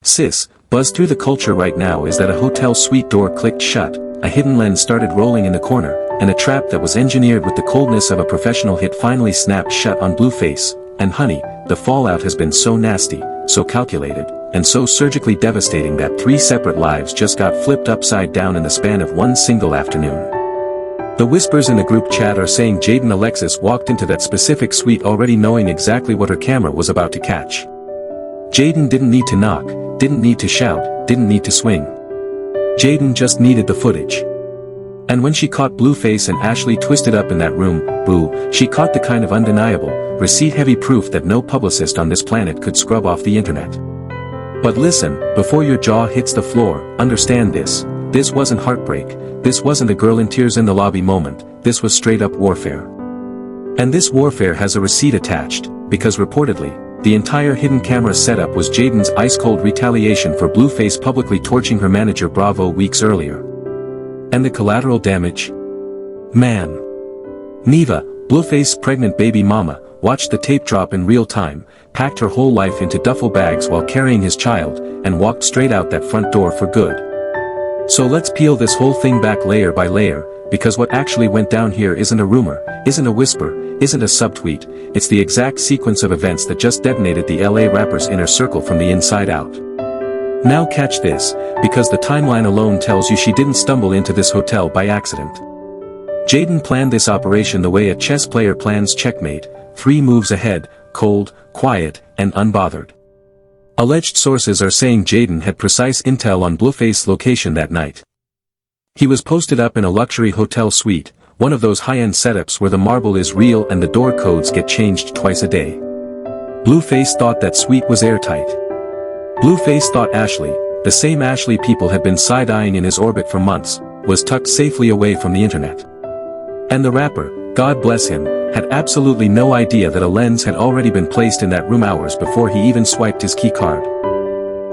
Sis, buzz through the culture right now is that a hotel suite door clicked shut, a hidden lens started rolling in the corner, and a trap that was engineered with the coldness of a professional hit finally snapped shut on Blueface, and honey, the fallout has been so nasty, so calculated, and so surgically devastating that 3 separate lives just got flipped upside down in the span of one single afternoon. The whispers in the group chat are saying Jaidyn Alexis walked into that specific suite already knowing exactly what her camera was about to catch. Jaidyn didn't need to knock, didn't need to shout, didn't need to swing. Jaidyn just needed the footage. And when she caught Blueface and Ashley twisted up in that room, boo, she caught the kind of undeniable, receipt-heavy proof that no publicist on this planet could scrub off the internet. But listen, before your jaw hits the floor, understand this. This wasn't heartbreak, this wasn't a girl in tears in the lobby moment, this was straight-up warfare. And this warfare has a receipt attached, because reportedly, the entire hidden camera setup was Jaidyn's ice-cold retaliation for Blueface publicly torching her manager Bravo weeks earlier. And the collateral damage? Man. Neaveh, Blueface's pregnant baby mama, watched the tape drop in real time, packed her whole life into duffel bags while carrying his child, and walked straight out that front door for good. So let's peel this whole thing back layer by layer, because what actually went down here isn't a rumor, isn't a whisper, isn't a subtweet, it's the exact sequence of events that just detonated the LA rapper's inner circle from the inside out. Now catch this, because the timeline alone tells you she didn't stumble into this hotel by accident. Jaidyn planned this operation the way a chess player plans checkmate, 3 moves ahead, cold, quiet, and unbothered. Alleged sources are saying Jaidyn had precise intel on Blueface's location that night. He was posted up in a luxury hotel suite, one of those high-end setups where the marble is real and the door codes get changed twice a day. Blueface thought that suite was airtight. Blueface thought Ashley, the same Ashley people had been side-eyeing in his orbit for months, was tucked safely away from the internet. And the rapper, God bless him, had absolutely no idea that a lens had already been placed in that room hours before he even swiped his key card.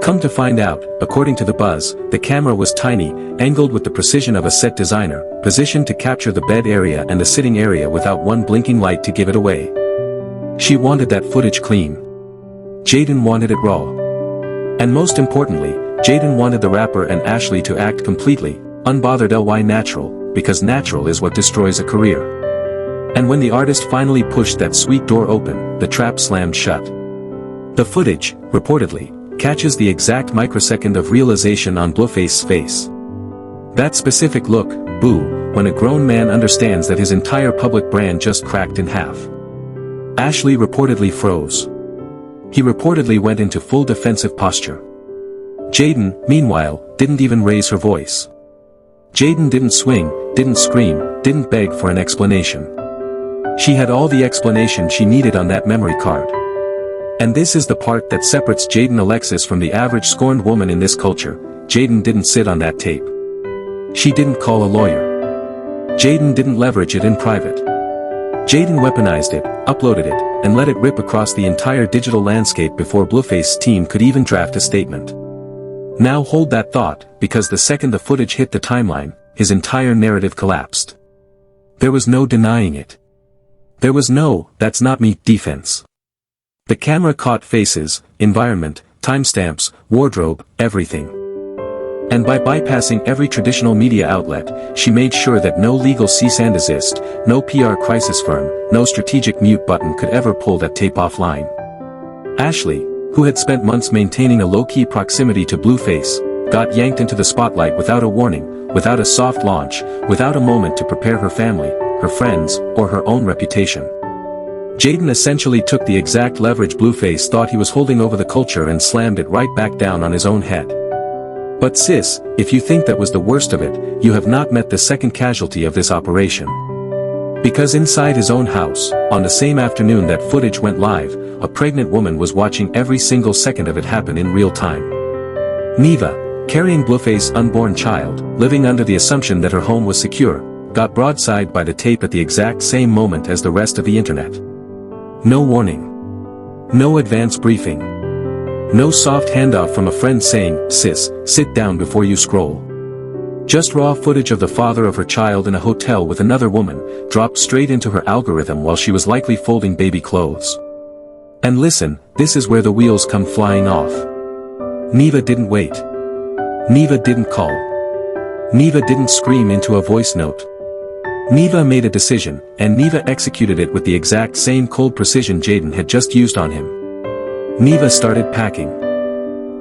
Come to find out, according to the buzz, the camera was tiny, angled with the precision of a set designer, positioned to capture the bed area and the sitting area without one blinking light to give it away. She wanted that footage clean. Jaidyn wanted it raw. And most importantly, Jaidyn wanted the rapper and Ashley to act completely, unbothered natural, because natural is what destroys a career. And when the artist finally pushed that suite door open, the trap slammed shut. The footage, reportedly, catches the exact microsecond of realization on Blueface's face. That specific look, boo, when a grown man understands that his entire public brand just cracked in half. Ashley reportedly froze. He reportedly went into full defensive posture. Jaidyn, meanwhile, didn't even raise her voice. Jaidyn didn't swing, didn't scream, didn't beg for an explanation. She had all the explanation she needed on that memory card. And this is the part that separates Jaidyn Alexis from the average scorned woman in this culture. Jaidyn didn't sit on that tape. She didn't call a lawyer. Jaidyn didn't leverage it in private. Jaidyn weaponized it, uploaded it, and let it rip across the entire digital landscape before Blueface's team could even draft a statement. Now hold that thought, because the second the footage hit the timeline, his entire narrative collapsed. There was no denying it. There was no, that's not me, defense. The camera caught faces, environment, timestamps, wardrobe, everything. And by bypassing every traditional media outlet, she made sure that no legal cease and desist, no PR crisis firm, no strategic mute button could ever pull that tape offline. Ashley, who had spent months maintaining a low-key proximity to Blueface, got yanked into the spotlight without a warning, without a soft launch, without a moment to prepare her family, her friends, or her own reputation. Jaidyn essentially took the exact leverage Blueface thought he was holding over the culture and slammed it right back down on his own head. But sis, if you think that was the worst of it, you have not met the second casualty of this operation. Because inside his own house, on the same afternoon that footage went live, a pregnant woman was watching every single second of it happen in real time. Neaveh, carrying Blueface's unborn child, living under the assumption that her home was secure, got broadside by the tape at the exact same moment as the rest of the internet. No warning. No advance briefing. No soft handoff from a friend saying, sis, sit down before you scroll. Just raw footage of the father of her child in a hotel with another woman, dropped straight into her algorithm while she was likely folding baby clothes. And listen, this is where the wheels come flying off. Neaveh didn't wait. Neaveh didn't call. Neaveh didn't scream into a voice note. Neaveh made a decision, and Neaveh executed it with the exact same cold precision Jaidyn had just used on him. Neaveh started packing.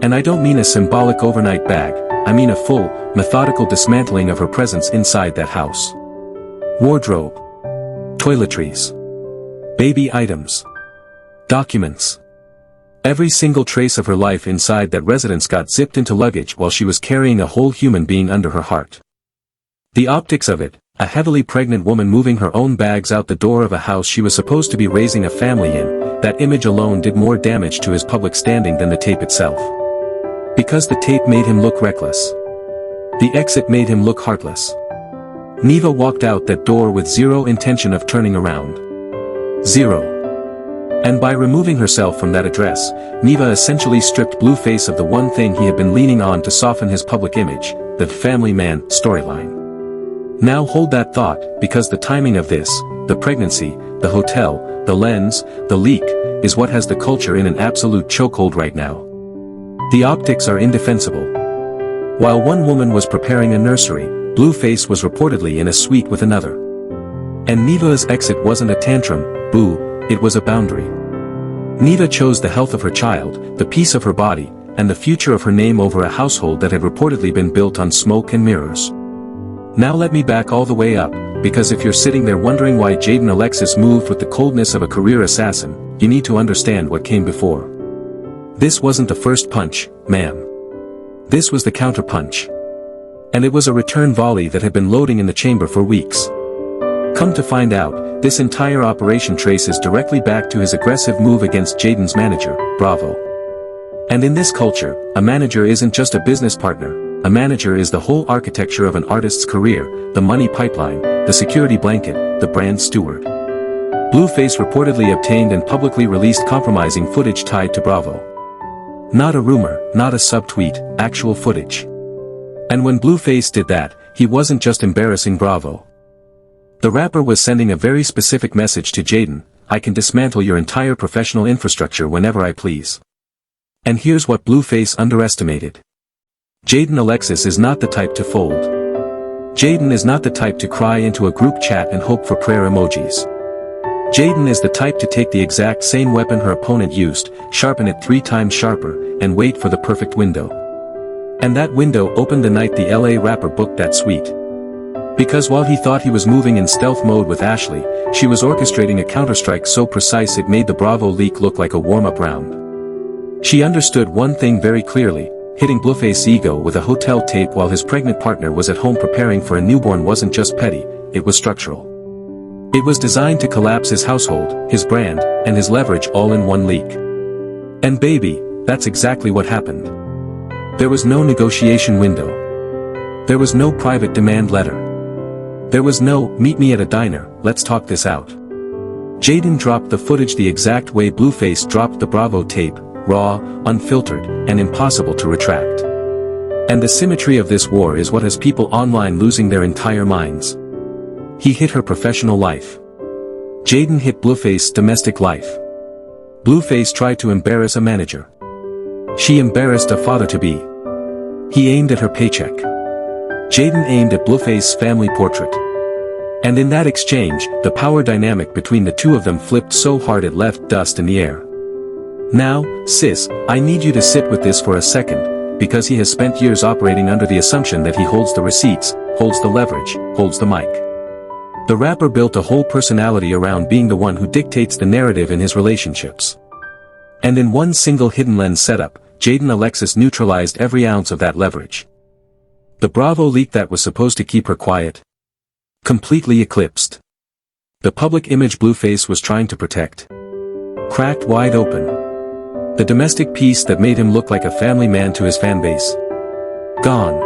And I don't mean a symbolic overnight bag, I mean a full, methodical dismantling of her presence inside that house. Wardrobe. Toiletries. Baby items. Documents. Every single trace of her life inside that residence got zipped into luggage while she was carrying a whole human being under her heart. The optics of it, a heavily pregnant woman moving her own bags out the door of a house she was supposed to be raising a family in, that image alone did more damage to his public standing than the tape itself. Because the tape made him look reckless. The exit made him look heartless. Neaveh walked out that door with zero intention of turning around. Zero. And by removing herself from that address, Neaveh essentially stripped Blueface of the one thing he had been leaning on to soften his public image, the family man storyline. Now hold that thought, because the timing of this, the pregnancy, the hotel, the lens, the leak, is what has the culture in an absolute chokehold right now. The optics are indefensible. While one woman was preparing a nursery, Blueface was reportedly in a suite with another. And Neaveh's exit wasn't a tantrum, boo, it was a boundary. Neaveh chose the health of her child, the peace of her body, and the future of her name over a household that had reportedly been built on smoke and mirrors. Now let me back all the way up, because if you're sitting there wondering why Jaidyn Alexis moved with the coldness of a career assassin, you need to understand what came before. This wasn't the first punch, ma'am. This was the counter-punch. And it was a return volley that had been loading in the chamber for weeks. Come to find out, this entire operation traces directly back to his aggressive move against Jaidyn's manager, Bravo. And in this culture, a manager isn't just a business partner, a manager is the whole architecture of an artist's career, the money pipeline, the security blanket, the brand steward. Blueface reportedly obtained and publicly released compromising footage tied to Bravo. Not a rumor, not a subtweet, actual footage. And when Blueface did that, he wasn't just embarrassing Bravo. The rapper was sending a very specific message to Jaidyn: I can dismantle your entire professional infrastructure whenever I please. And here's what Blueface underestimated. Jaidyn Alexis is not the type to fold. Jaidyn is not the type to cry into a group chat and hope for prayer emojis. Jaidyn is the type to take the exact same weapon her opponent used, sharpen it 3 times sharper, and wait for the perfect window. And that window opened the night the LA rapper booked that suite. Because while he thought he was moving in stealth mode with Ashley, she was orchestrating a counterstrike so precise it made the Bravo leak look like a warm-up round. She understood one thing very clearly: hitting Blueface's ego with a hotel tape while his pregnant partner was at home preparing for a newborn wasn't just petty, it was structural. It was designed to collapse his household, his brand, and his leverage all in one leak. And baby, that's exactly what happened. There was no negotiation window. There was no private demand letter. There was no, meet me at a diner, let's talk this out. Jaidyn dropped the footage the exact way Blueface dropped the Bravo tape, raw, unfiltered, and impossible to retract. And the symmetry of this war is what has people online losing their entire minds. He hit her professional life. Jaidyn hit Blueface's domestic life. Blueface tried to embarrass a manager. She embarrassed a father-to-be. He aimed at her paycheck. Jaidyn aimed at Blueface's family portrait. And in that exchange, the power dynamic between the two of them flipped so hard it left dust in the air. Now, sis, I need you to sit with this for a second, because he has spent years operating under the assumption that he holds the receipts, holds the leverage, holds the mic. The rapper built a whole personality around being the one who dictates the narrative in his relationships. And in one single hidden lens setup, Jaidyn Alexis neutralized every ounce of that leverage. The Bravo leak that was supposed to keep her quiet completely eclipsed. The public image Blueface was trying to protect cracked wide open. The domestic peace that made him look like a family man to his fanbase gone.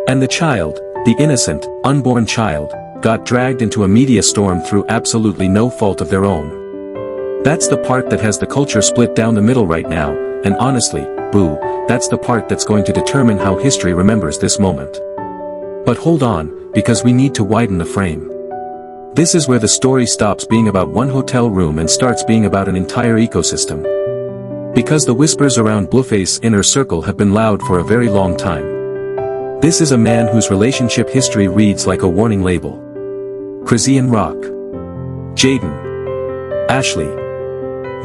And the child, the innocent, unborn child, got dragged into a media storm through absolutely no fault of their own. That's the part that has the culture split down the middle right now, and honestly, boo, that's the part that's going to determine how history remembers this moment. But hold on, because we need to widen the frame. This is where the story stops being about one hotel room and starts being about an entire ecosystem. Because the whispers around Blueface's inner circle have been loud for a very long time. This is a man whose relationship history reads like a warning label. Chrisian Rock. Jaidyn. Ashley.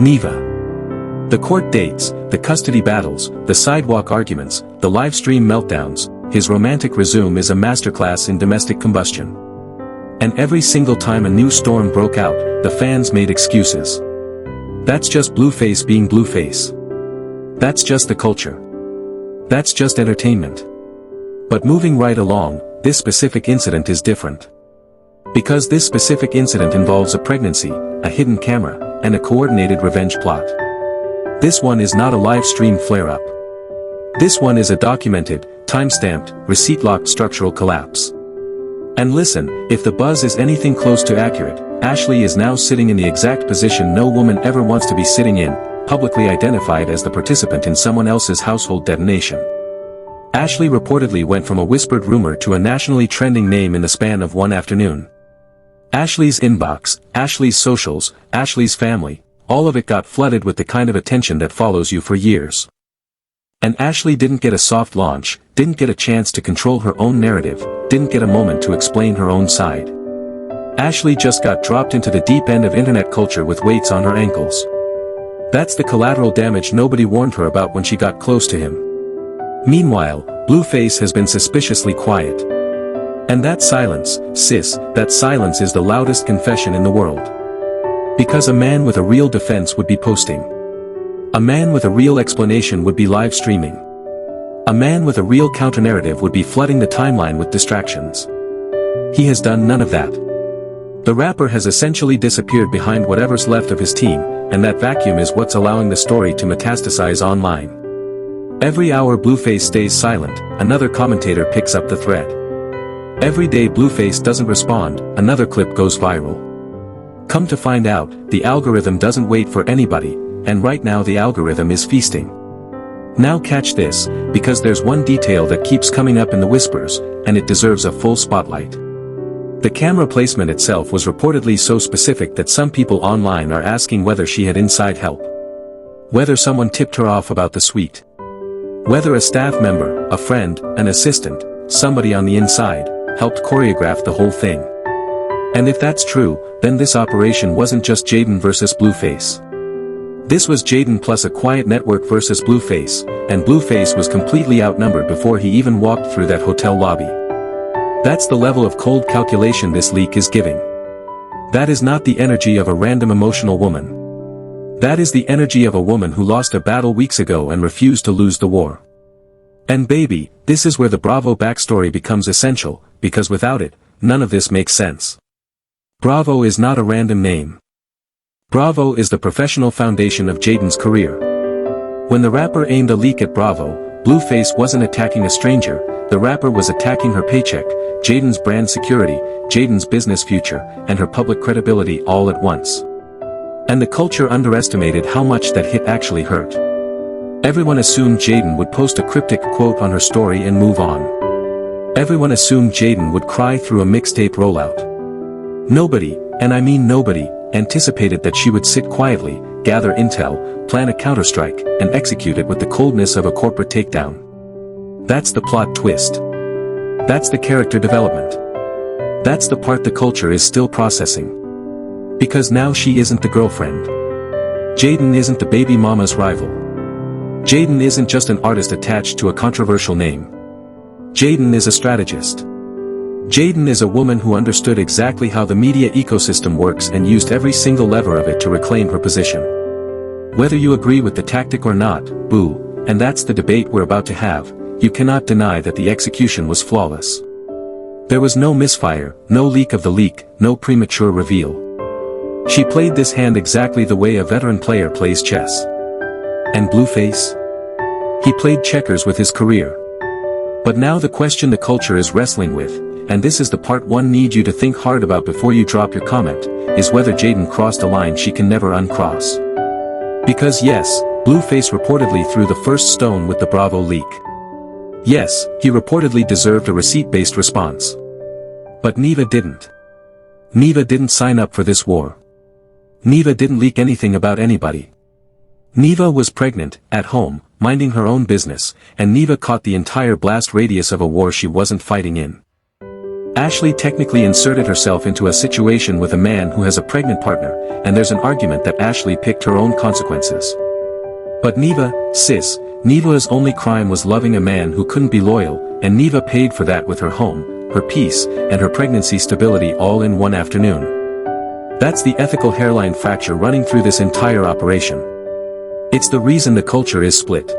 Neaveh. The court dates, the custody battles, the sidewalk arguments, the live stream meltdowns, his romantic resume is a masterclass in domestic combustion. And every single time a new storm broke out, the fans made excuses. That's just Blueface being Blueface. That's just the culture. That's just entertainment. But moving right along, this specific incident is different. Because this specific incident involves a pregnancy, a hidden camera, and a coordinated revenge plot. This one is not a live stream flare-up. This one is a documented, time-stamped, receipt-locked structural collapse. And listen, if the buzz is anything close to accurate, Ashley is now sitting in the exact position no woman ever wants to be sitting in, publicly identified as the participant in someone else's household detonation. Ashley reportedly went from a whispered rumor to a nationally trending name in the span of one afternoon. Ashley's inbox, Ashley's socials, Ashley's family, all of it got flooded with the kind of attention that follows you for years. And Ashley didn't get a soft launch, didn't get a chance to control her own narrative, didn't get a moment to explain her own side. Ashley just got dropped into the deep end of internet culture with weights on her ankles. That's the collateral damage nobody warned her about when she got close to him. Meanwhile, Blueface has been suspiciously quiet. And that silence, sis, that silence is the loudest confession in the world. Because a man with a real defense would be posting. A man with a real explanation would be live streaming. A man with a real counter-narrative would be flooding the timeline with distractions. He has done none of that. The rapper has essentially disappeared behind whatever's left of his team, and that vacuum is what's allowing the story to metastasize online. Every hour Blueface stays silent, another commentator picks up the thread. Every day Blueface doesn't respond, another clip goes viral. Come to find out, the algorithm doesn't wait for anybody, and right now the algorithm is feasting. Now catch this, because there's one detail that keeps coming up in the whispers, and it deserves a full spotlight. The camera placement itself was reportedly so specific that some people online are asking whether she had inside help. Whether someone tipped her off about the suite. Whether a staff member, a friend, an assistant, somebody on the inside, helped choreograph the whole thing. And if that's true, then this operation wasn't just Jaidyn versus Blueface. This was Jaidyn plus a quiet network versus Blueface, and Blueface was completely outnumbered before he even walked through that hotel lobby. That's the level of cold calculation this leak is giving. That is not the energy of a random emotional woman. That is the energy of a woman who lost a battle weeks ago and refused to lose the war. And baby, this is where the Bravo backstory becomes essential, because without it, none of this makes sense. Bravo is not a random name. Bravo is the professional foundation of Jaidyn's career. When the rapper aimed a leak at Bravo, Blueface wasn't attacking a stranger, the rapper was attacking her paycheck, Jaidyn's brand security, Jaidyn's business future, and her public credibility all at once. And the culture underestimated how much that hit actually hurt. Everyone assumed Jaidyn would post a cryptic quote on her story and move on. Everyone assumed Jaidyn would cry through a mixtape rollout. Nobody, and I mean nobody, anticipated that she would sit quietly, gather intel, plan a counterstrike, and execute it with the coldness of a corporate takedown. That's the plot twist. That's the character development. That's the part the culture is still processing. Because now she isn't the girlfriend. Jaidyn isn't the baby mama's rival. Jaidyn isn't just an artist attached to a controversial name. Jaidyn is a strategist. Jaidyn is a woman who understood exactly how the media ecosystem works and used every single lever of it to reclaim her position. Whether you agree with the tactic or not, boo, and that's the debate we're about to have, you cannot deny that the execution was flawless. There was no misfire, no leak of the leak, no premature reveal. She played this hand exactly the way a veteran player plays chess. And Blueface? He played checkers with his career. But now the question the culture is wrestling with, and this is the part one need you to think hard about before you drop your comment, is whether Jaidyn crossed a line she can never uncross. Because yes, Blueface reportedly threw the first stone with the Bravo leak. Yes, he reportedly deserved a receipt-based response. But Neaveh didn't. Neaveh didn't sign up for this war. Neaveh didn't leak anything about anybody. Neaveh was pregnant, at home, minding her own business, and Neaveh caught the entire blast radius of a war she wasn't fighting in. Ashley technically inserted herself into a situation with a man who has a pregnant partner, and there's an argument that Ashley picked her own consequences. But Neaveh's only crime was loving a man who couldn't be loyal, and Neaveh paid for that with her home, her peace, and her pregnancy stability all in one afternoon. That's the ethical hairline fracture running through this entire operation. It's the reason the culture is split.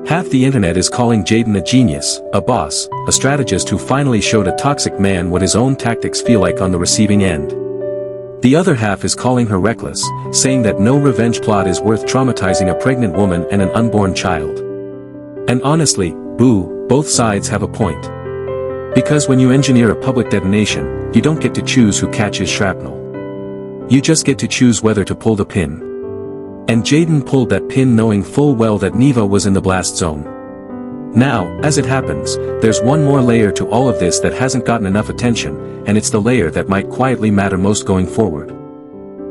Half the internet is calling Jaidyn a genius, a boss, a strategist who finally showed a toxic man what his own tactics feel like on the receiving end. The other half is calling her reckless, saying that no revenge plot is worth traumatizing a pregnant woman and an unborn child. And honestly, both sides have a point. Because when you engineer a public detonation, you don't get to choose who catches shrapnel. You just get to choose whether to pull the pin. And Jaidyn pulled that pin knowing full well that Neaveh was in the blast zone. Now, as it happens, there's one more layer to all of this that hasn't gotten enough attention, and it's the layer that might quietly matter most going forward.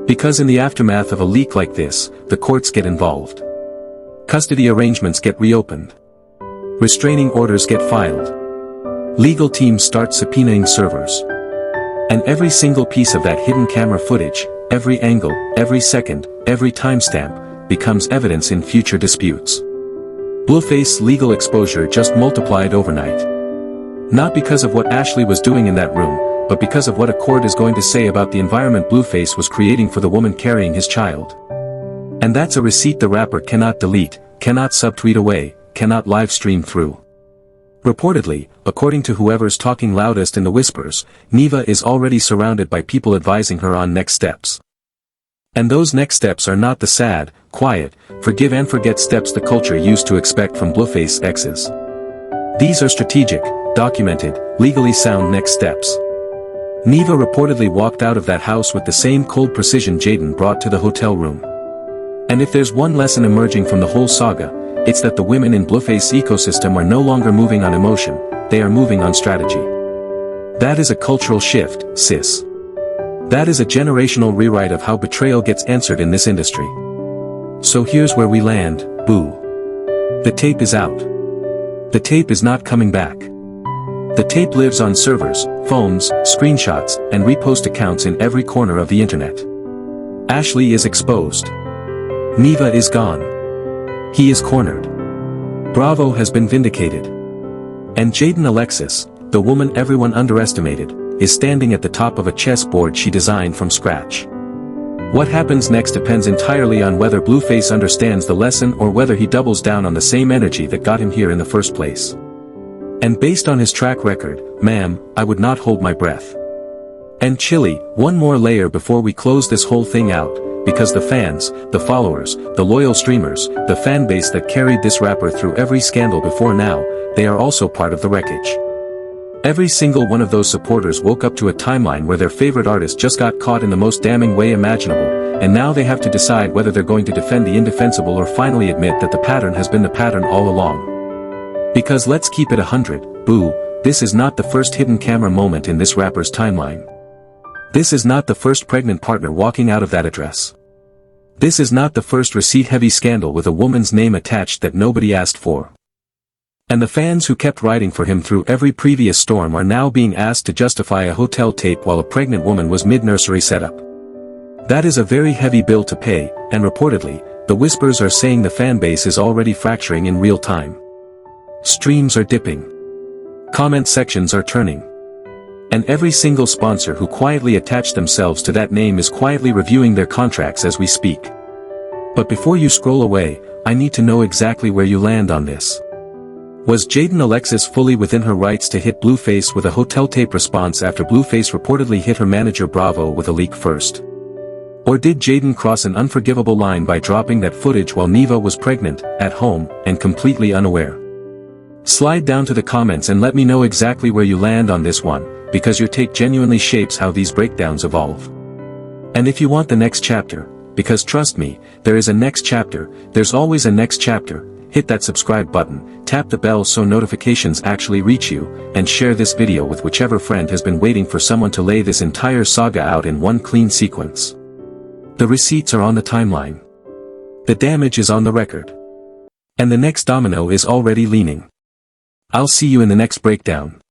Because in the aftermath of a leak like this, the courts get involved. Custody arrangements get reopened. Restraining orders get filed. Legal teams start subpoenaing servers. And every single piece of that hidden camera footage, every angle, every second, every timestamp, becomes evidence in future disputes. Blueface's legal exposure just multiplied overnight. Not because of what Ashley was doing in that room, but because of what a court is going to say about the environment Blueface was creating for the woman carrying his child. And that's a receipt the rapper cannot delete, cannot subtweet away, cannot live stream through. Reportedly, according to whoever's talking loudest in the whispers, Neaveh is already surrounded by people advising her on next steps. And those next steps are not the sad, quiet, forgive and forget steps the culture used to expect from Blueface exes. These are strategic, documented, legally sound next steps. Neaveh reportedly walked out of that house with the same cold precision Jaidyn brought to the hotel room. And if there's one lesson emerging from the whole saga, it's that the women in Blueface's ecosystem are no longer moving on emotion, they are moving on strategy. That is a cultural shift, sis. That is a generational rewrite of how betrayal gets answered in this industry. So here's where we land, boo. The tape is out. The tape is not coming back. The tape lives on servers, phones, screenshots, and repost accounts in every corner of the internet. Ashley is exposed. Neaveh is gone. He is cornered. Bravo has been vindicated. And Jaidyn Alexis, the woman everyone underestimated, is standing at the top of a chessboard she designed from scratch. What happens next depends entirely on whether Blueface understands the lesson or whether he doubles down on the same energy that got him here in the first place. And based on his track record, ma'am, I would not hold my breath. And Chile, one more layer before we close this whole thing out, because the fans, the followers, the loyal streamers, the fanbase that carried this rapper through every scandal before now, they are also part of the wreckage. Every single one of those supporters woke up to a timeline where their favorite artist just got caught in the most damning way imaginable, and now they have to decide whether they're going to defend the indefensible or finally admit that the pattern has been the pattern all along. Because let's keep it 100, boo, this is not the first hidden camera moment in this rapper's timeline. This is not the first pregnant partner walking out of that address. This is not the first receipt-heavy scandal with a woman's name attached that nobody asked for. And the fans who kept writing for him through every previous storm are now being asked to justify a hotel tape while a pregnant woman was mid-nursery setup. That is a very heavy bill to pay, and reportedly, the whispers are saying the fanbase is already fracturing in real time. Streams are dipping. Comment sections are turning. And every single sponsor who quietly attached themselves to that name is quietly reviewing their contracts as we speak. But before you scroll away, I need to know exactly where you land on this. Was Jaidyn Alexis fully within her rights to hit Blueface with a hotel tape response after Blueface reportedly hit her manager Bravo with a leak first? Or did Jaidyn cross an unforgivable line by dropping that footage while Neaveh was pregnant, at home, and completely unaware? Slide down to the comments and let me know exactly where you land on this one, because your take genuinely shapes how these breakdowns evolve. And if you want the next chapter, because trust me, there is a next chapter, there's always a next chapter, hit that subscribe button, tap the bell so notifications actually reach you, and share this video with whichever friend has been waiting for someone to lay this entire saga out in one clean sequence. The receipts are on the timeline. The damage is on the record. And the next domino is already leaning. I'll see you in the next breakdown.